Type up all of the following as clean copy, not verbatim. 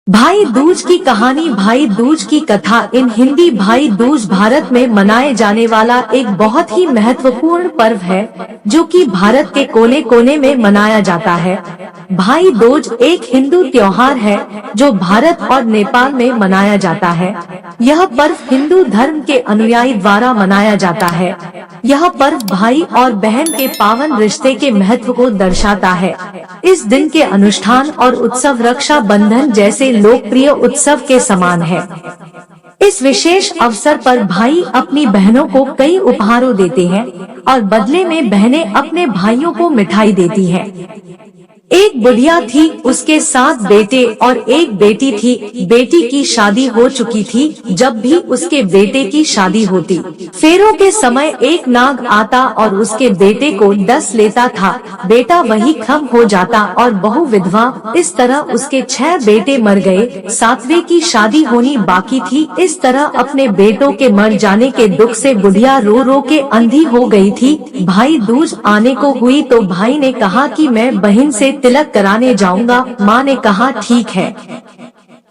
भाई दूज की कहानी। भाई दूज की कथा इन हिंदी। भाई दूज भारत में मनाए जाने वाला एक बहुत ही महत्वपूर्ण पर्व है जो कि भारत के कोने कोने में मनाया जाता है। भाई दूज एक हिंदू त्योहार है जो भारत और नेपाल में मनाया जाता है। यह पर्व हिंदू धर्म के अनुयायी द्वारा मनाया जाता है। यह पर्व भाई और बहन के पावन रिश्ते के महत्व को दर्शाता है। इस दिन के अनुष्ठान और उत्सव रक्षा बंधन जैसे लोकप्रिय उत्सव के समान है। इस विशेष अवसर पर भाई अपनी बहनों को कई उपहारों देते हैं और बदले में बहनें अपने भाइयों को मिठाई देती हैं। एक बुढ़िया थी, उसके 7 बेटे और एक बेटी थी। बेटी की शादी हो चुकी थी। जब भी उसके बेटे की शादी होती, फेरों के समय एक नाग आता और उसके बेटे को डस लेता था। बेटा वही खत्म हो जाता और बहू विधवा। इस तरह उसके 6 बेटे मर गए। 7वें की शादी होनी बाकी थी। इस तरह अपने बेटों के मर जाने के दुख से बुढ़िया रो रो के अंधी हो गई थी। भाई दूज आने को हुई तो भाई ने कहा कि मैं बहन से तिलक कराने जाऊंगा। माँ ने कहा ठीक है।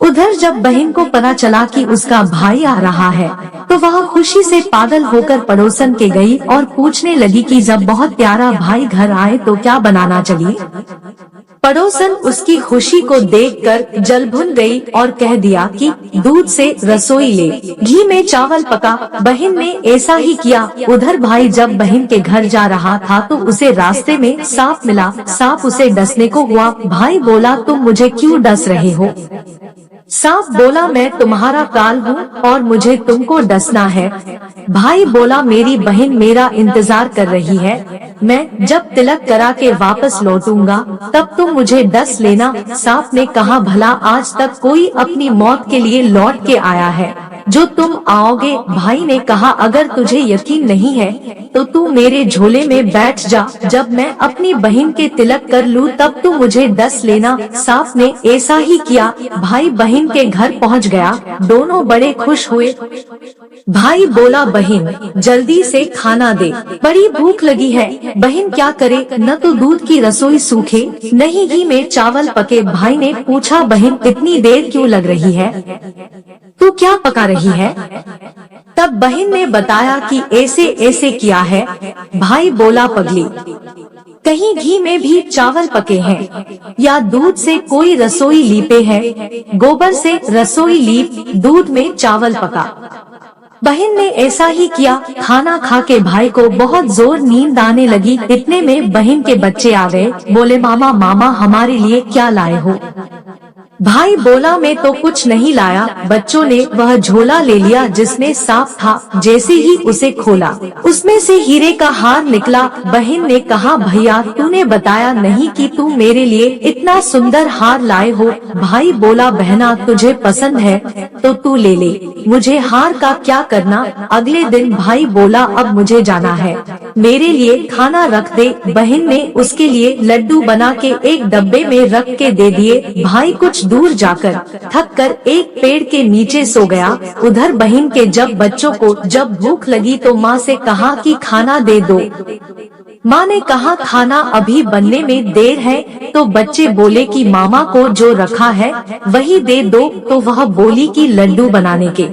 उधर जब बहन को पता चला कि उसका भाई आ रहा है तो वह खुशी से पागल होकर पड़ोसन के गई और पूछने लगी कि जब बहुत प्यारा भाई घर आए तो क्या बनाना चाहिए। पड़ोसन उसकी खुशी को देखकर जल भुन गई और कह दिया कि दूध से रसोई ले, घी में चावल पका। बहन ने ऐसा ही किया। उधर भाई जब बहन के घर जा रहा था तो उसे रास्ते में सांप मिला। सांप उसे डसने को हुआ। भाई बोला तुम मुझे क्यों डस रहे हो। सांप बोला मैं तुम्हारा काल हूँ और मुझे तुमको डसना है। भाई बोला मेरी बहन मेरा इंतजार कर रही है। मैं जब तिलक करा के वापस लौटूंगा तब तुम मुझे डस लेना। सांप ने कहा भला आज तक कोई अपनी मौत के लिए लौट के आया है जो तुम आओगे। भाई ने कहा अगर तुझे यकीन नहीं है तो तू मेरे झोले में बैठ जा। जब मैं अपनी बहन के तिलक कर लूँ तब तू मुझे डस लेना। सांप ने ऐसा ही किया। भाई बहन के घर पहुंच गया। दोनों बड़े खुश हुए। भाई बोला बहन जल्दी से खाना दे, बड़ी भूख लगी है। बहन क्या करे, न तो दूध की रसोई सूखे न ही घी में चावल पके। भाई ने पूछा बहन इतनी देर क्यों लग रही है, तू क्या पका रही है। तब बहन ने बताया कि ऐसे ऐसे किया है। भाई बोला पगली, कहीं घी में भी चावल पके हैं या दूध से कोई रसोई लीपे है। गोबर से रसोई लीप, दूध में चावल पका। बहन ने ऐसा ही किया। खाना खा के भाई को बहुत जोर नींद आने लगी। इतने में बहन के बच्चे आ गए। बोले मामा मामा हमारे लिए क्या लाए हो। भाई बोला मैं तो कुछ नहीं लाया। बच्चों ने वह झोला ले लिया जिसमें सांप था। जैसे ही उसे खोला उसमें से हीरे का हार निकला। बहन ने कहा भैया तूने बताया नहीं कि तू मेरे लिए इतना सुंदर हार लाए हो। भाई बोला बहना तुझे पसंद है तो तू ले ले, मुझे हार का क्या करना। अगले दिन भाई बोला अब मुझे जाना है, मेरे लिए खाना रख दे। बहन ने उसके लिए लड्डू बना के एक डब्बे में रख के दे दिए। भाई कुछ दूर जाकर थक कर एक पेड़ के नीचे सो गया। उधर बहन के जब बच्चों को जब भूख लगी तो माँ से कहा कि खाना दे दो। माँ ने कहा खाना अभी बनने में देर है। तो बच्चे बोले कि मामा को जो रखा है वही दे दो। तो वह बोली कि लड्डू बनाने के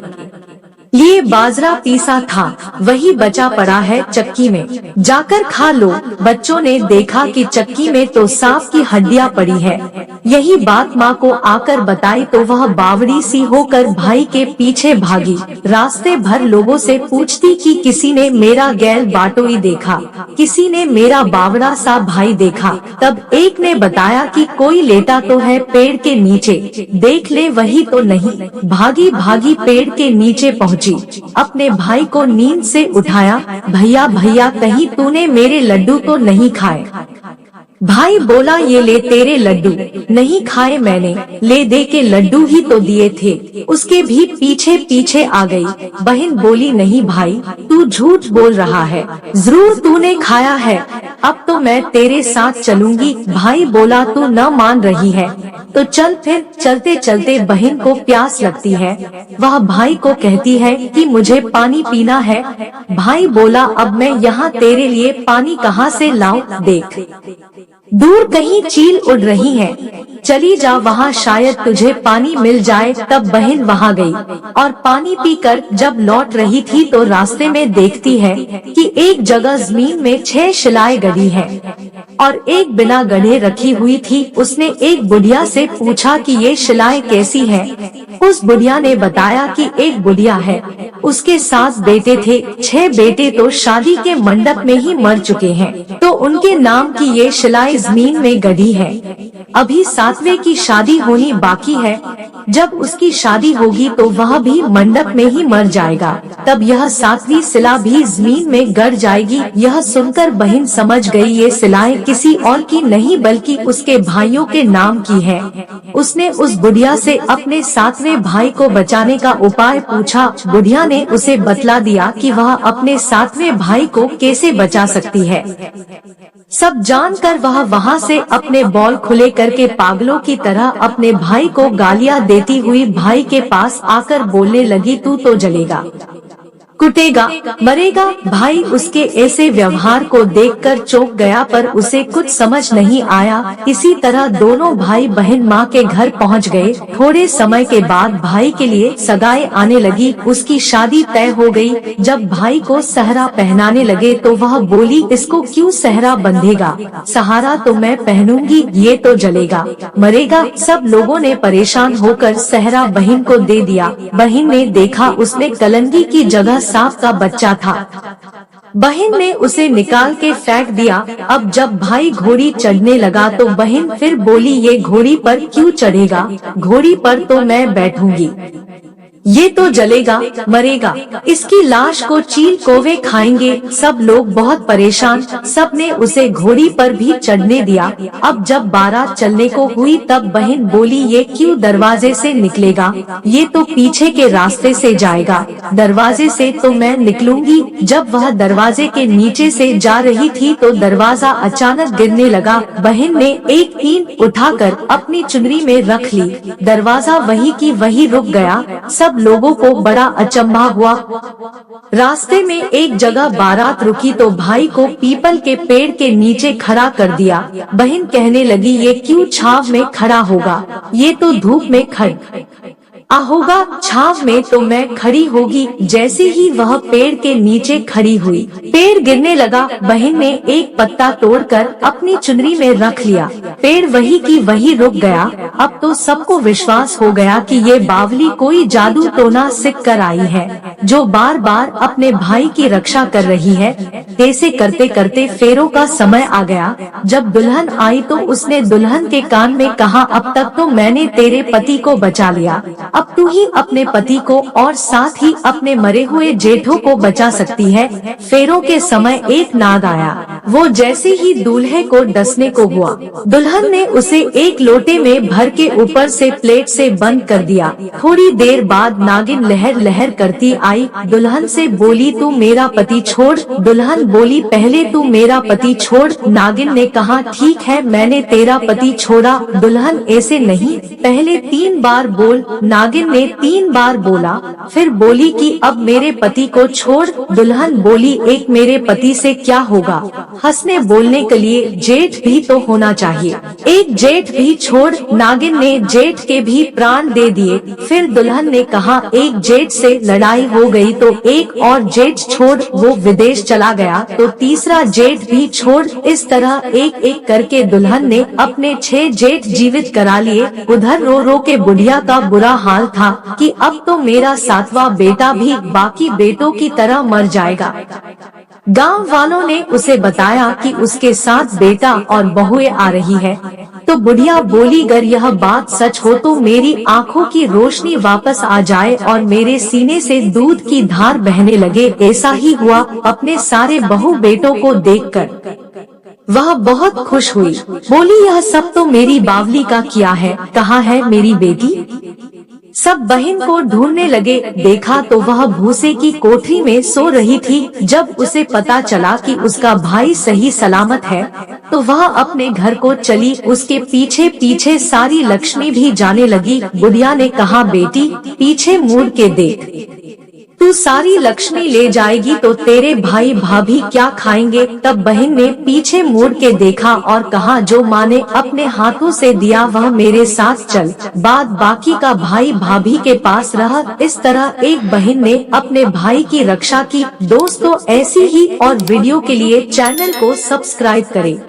लिए बाजरा पीसा था वही बचा पड़ा है, चक्की में जाकर खा लो। बच्चों ने देखा कि चक्की में तो सांप की हड्डियां पड़ी है। यही बात माँ को आकर बताई तो वह बावड़ी सी होकर भाई के पीछे भागी। रास्ते भर लोगों से पूछती कि किसी ने मेरा गैल बाटोई देखा, किसी ने मेरा बावड़ा सा भाई देखा। तब एक ने बताया कि कोई लेटा तो है पेड़ के नीचे, देख ले वही तो नहीं। भागी भागी पेड़ के नीचे पहुंची, अपने भाई को नींद से उठाया। भैया भैया कहीं तूने मेरे लड्डू तो नहीं खाए। भाई बोला ये ले तेरे लड्डू। नहीं खाए मैंने, ले दे के लड्डू ही तो दिए थे। उसके भी पीछे पीछे आ गई। बहन बोली नहीं भाई तू झूठ बोल रहा है, जरूर तूने खाया है। अब तो मैं तेरे साथ चलूंगी। भाई बोला तू न मान रही है तो चल फिर। चलते चलते बहन को प्यास लगती है। वह भाई को कहती है कि मुझे पानी पीना है। भाई बोला अब मैं यहाँ तेरे लिए पानी कहाँ से लाऊं, देख दूर कहीं चील उड़ रही है, चली जा वहाँ, शायद तुझे पानी मिल जाए। तब बहन वहाँ गई और पानी पीकर जब लौट रही थी तो रास्ते में देखती है कि एक जगह जमीन में 6 शिलाएं गड़ी हैं और एक बिना गढ़े रखी हुई थी। उसने एक बुढ़िया से पूछा कि ये शिलाएं कैसी हैं? उस बुढ़िया ने बताया कि एक बुढ़िया है, उसके 7 बेटे थे, 6 बेटे तो शादी के मंडप में ही मर चुके हैं, तो उनके नाम की ये शिलाएं जमीन में गड़ी है। अभी 7वें की शादी होनी बाकी है, जब उसकी शादी होगी तो वह भी मंडप में ही मर जाएगा, तब यह 7वीं शिला भी जमीन में गड़ जाएगी। यह सुनकर बहन समझ गई ये शिलाएं किसी और की नहीं बल्कि उसके भाइयों के नाम की है। उसने उस बुढ़िया से अपने 7वें भाई को बचाने का उपाय पूछा। बुढ़िया ने उसे बतला दिया कि वह अपने 7वें भाई को कैसे बचा सकती है। सब जानकर वह वहाँ से अपने बॉल खुले करके पागलों की तरह अपने भाई को गालियाँ देती हुई भाई के पास आकर बोलने लगी, तू तो जलेगा, कुटेगा, मरेगा। भाई उसके ऐसे व्यवहार को देखकर चौंक गया, पर उसे कुछ समझ नहीं आया। इसी तरह दोनों भाई बहन माँ के घर पहुँच गए। थोड़े समय के बाद भाई के लिए सगाई आने लगी, उसकी शादी तय हो गई। जब भाई को सहरा पहनाने लगे तो वह बोली, इसको क्यों सहरा बंधेगा, सहारा तो मैं पहनूंगी, ये तो जलेगा, मरेगा। सब लोगों ने परेशान होकर सहरा बहन को दे दिया। बहन ने देखा उसमें कलंगी की जगह सांप का बच्चा था। बहन ने उसे निकाल के फेंक दिया। अब जब भाई घोड़ी चढ़ने लगा तो बहन फिर बोली, ये घोड़ी पर क्यों चढ़ेगा, घोड़ी पर तो मैं बैठूंगी, ये तो जलेगा, मरेगा, इसकी लाश को चील कौवे खाएंगे। सब लोग बहुत परेशान, सब ने उसे घोड़ी पर भी चढ़ने दिया। अब जब बारात चलने को हुई तब बहन बोली, ये क्यों दरवाजे से निकलेगा, ये तो पीछे के रास्ते से जाएगा, दरवाजे से तो मैं निकलूंगी। जब वह दरवाजे के नीचे से जा रही थी तो दरवाजा अचानक गिरने लगा। बहन ने एक ईंट उठाकर अपनी चुनरी में रख ली, दरवाजा वही की वही रुक गया। सब लोगों को बड़ा अचंभा हुआ। रास्ते में एक जगह बारात रुकी तो भाई को पीपल के पेड़ के नीचे खड़ा कर दिया। बहन कहने लगी, ये क्यों छाव में खड़ा होगा, ये तो धूप में खड़ा होगा, छाव में तो मैं खड़ी होगी। जैसे ही वह पेड़ के नीचे खड़ी हुई, पेड़ गिरने लगा। बहन ने एक पत्ता तोड़कर अपनी चुनरी में रख लिया, पेड़ वही की वही रुक गया। अब तो सबको विश्वास हो गया कि ये बावली कोई जादू टोना सीख कर आई है, जो बार बार अपने भाई की रक्षा कर रही है। ऐसे करते करते फेरों का समय आ गया। जब दुल्हन आई तो उसने दुल्हन के कान में कहा, अब तक तो मैंने तेरे पति को बचा लिया, अब तू ही अपने पति को और साथ ही अपने मरे हुए जेठों को बचा सकती है। फेरों के समय एक नाग आया, वो जैसे ही दूल्हे को डसने को हुआ, दुल्हन ने उसे एक लोटे में भर के ऊपर से प्लेट से बंद कर दिया। थोड़ी देर बाद नागिन लहर लहर करती आई, दुल्हन से बोली, तू मेरा पति छोड़। दुल्हन बोली, पहले तू मेरा पति छोड़। नागिन ने कहा, ठीक है, मैंने तेरा पति छोड़ा। दुल्हन, ऐसे नहीं, पहले 3 बार बोल। नागिन ने 3 बार बोला, फिर बोली कि अब मेरे पति को छोड़। दुल्हन बोली, एक मेरे पति से क्या होगा, हंसने बोलने के लिए जेठ भी तो होना चाहिए, एक जेठ भी छोड़। नागिन ने जेठ के भी प्राण दे दिए। फिर दुल्हन ने कहा, एक जेठ से लड़ाई हो गई तो एक और जेठ छोड़, वो विदेश चला गया तो तीसरा जेठ भी छोड़। इस तरह एक एक करके दुल्हन ने अपने 6 जेठ जीवित करा लिए। उधर रो रो के बुढ़िया का बुरा हाल था कि अब तो मेरा 7वां बेटा भी बाकी बेटों की तरह मर जाएगा। गांव वालों ने उसे बताया कि उसके साथ बेटा और बहुएं आ रही है। तो बुढ़िया बोली, अगर यह बात सच हो तो मेरी आंखों की रोशनी वापस आ जाए और मेरे सीने से दूध की धार बहने लगे। ऐसा ही हुआ। अपने सारे बहू बेटों को देखकर वह बहुत खुश हुई। बोली, यह सब तो मेरी बावली का किया है, कहाँ है मेरी बेटी। सब बहन को ढूंढने लगे। देखा तो वह भूसे की कोठरी में सो रही थी। जब उसे पता चला कि उसका भाई सही सलामत है तो वह अपने घर को चली। उसके पीछे पीछे सारी लक्ष्मी भी जाने लगी। बुढ़िया ने कहा, बेटी पीछे मुड़ के देख, तू तू सारी लक्ष्मी ले जाएगी तो तेरे भाई भाभी क्या खाएंगे। तब बहन ने पीछे मुड़ के देखा और कहा, जो माँ ने अपने हाथों से दिया वह मेरे साथ चल, बाद बाकी का भाई भाभी के पास रह। इस तरह एक बहन ने अपने भाई की रक्षा की। दोस्तों, ऐसी ही और वीडियो के लिए चैनल को सब्सक्राइब करें।